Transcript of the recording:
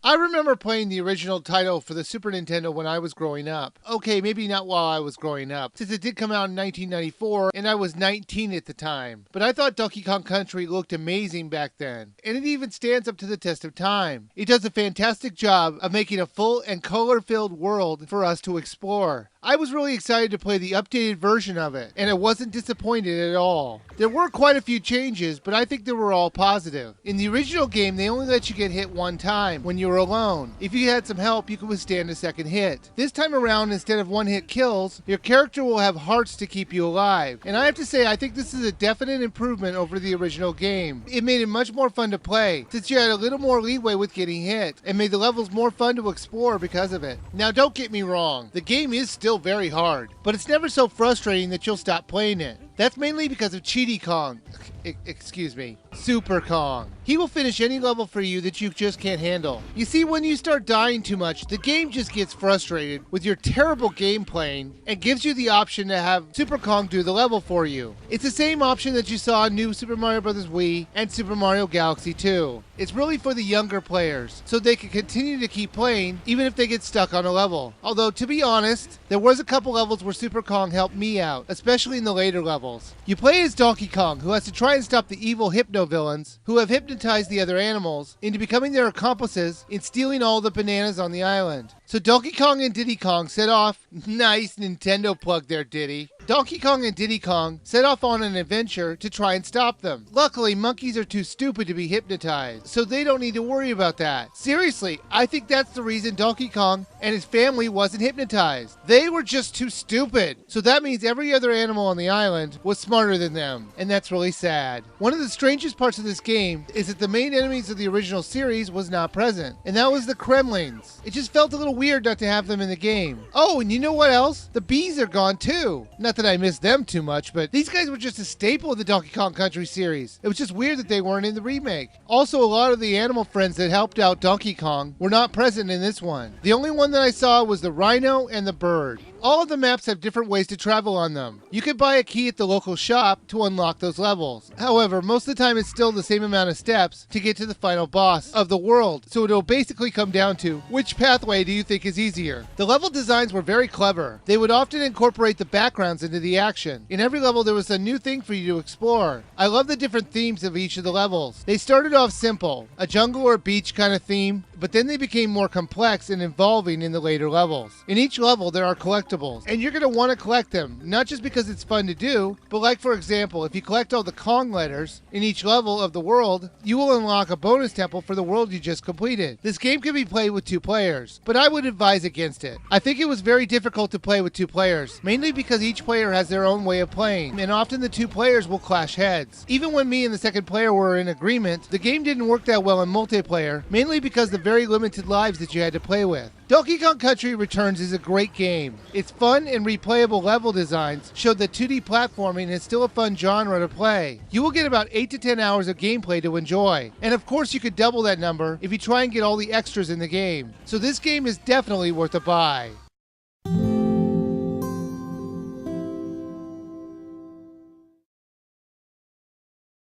I remember playing the original title for the Super Nintendo when I was growing up. Okay, maybe not while I was growing up, since it did come out in 1994 and I was 19 at the time. But I thought Donkey Kong Country looked amazing back then, and it even stands up to the test of time. It does a fantastic job of making a full and color-filled world for us to explore. I was really excited to play the updated version of it, and I wasn't disappointed at all. There were quite a few changes, but I think they were all positive. In the original game, they only let you get hit one time when you were alone. If you had some help, you could withstand a second hit. This time around, instead of one-hit kills, your character will have hearts to keep you alive. And I have to say, I think this is a definite improvement over the original game. It made it much more fun to play, since you had a little more leeway with getting hit, and made the levels more fun to explore because of it. Now, don't get me wrong, the game is still very hard, but it's never so frustrating that you'll stop playing it. That's mainly because of Cheaty Kong. Excuse me, Super Kong. He will finish any level for you that you just can't handle. You see, when you start dying too much, the game just gets frustrated with your terrible game playing and gives you the option to have Super Kong do the level for you. It's the same option that you saw in New Super Mario Bros. Wii and Super Mario Galaxy 2. It's really for the younger players, so they can continue to keep playing even if they get stuck on a level. Although, to be honest, there was a couple levels where Super Kong helped me out, especially in the later levels. You play as Donkey Kong, who has to try and stop the evil hypno-villains who have hypnotized the other animals into becoming their accomplices in stealing all the bananas on the island. So Donkey Kong and Diddy Kong set off... Nice Nintendo plug there, Diddy. Donkey Kong and Diddy Kong set off on an adventure to try and stop them. Luckily, monkeys are too stupid to be hypnotized, so they don't need to worry about that. Seriously, I think that's the reason Donkey Kong and his family wasn't hypnotized. They were just too stupid. So that means every other animal on the island was smarter than them, and that's really sad. One of the strangest parts of this game is that the main enemies of the original series was not present, and that was the Kremlings. It just felt a little weird not to have them in the game. Oh, and you know what else? The bees are gone too. Not that I miss them too much, but these guys were just a staple of the Donkey Kong Country series. It was just weird that they weren't in the remake. Also, a lot of the animal friends that helped out Donkey Kong were not present in this one. The only one that I saw was the rhino and the bird. All of the maps have different ways to travel on them. You can buy a key at the local shop to unlock those levels. However, most of the time it's still the same amount of steps to get to the final boss of the world, so it'll basically come down to which pathway do you think is easier. The level designs were very clever. They would often incorporate the backgrounds into the action. In every level there was a new thing for you to explore. I love the different themes of each of the levels. They started off simple, a jungle or beach kind of theme, but then they became more complex and involving in the later levels. In each level there are collectibles, and you're going to want to collect them, not just because it's fun to do, but like for example, if you collect all the Kong letters in each level of the world, you will unlock a bonus temple for the world you just completed. This game can be played with 2 players, but I would advise against it. I think it was very difficult to play with 2 players, mainly because each player has their own way of playing, and often the 2 players will clash heads. Even when me and the second player were in agreement, the game didn't work that well in multiplayer, mainly because the very limited lives that you had to play with. Donkey Kong Country Returns is a great game. Its fun and replayable level designs showed that 2D platforming is still a fun genre to play. You will get about 8 to 10 hours of gameplay to enjoy, and of course you could double that number if you try and get all the extras in the game. So this game is definitely worth a buy.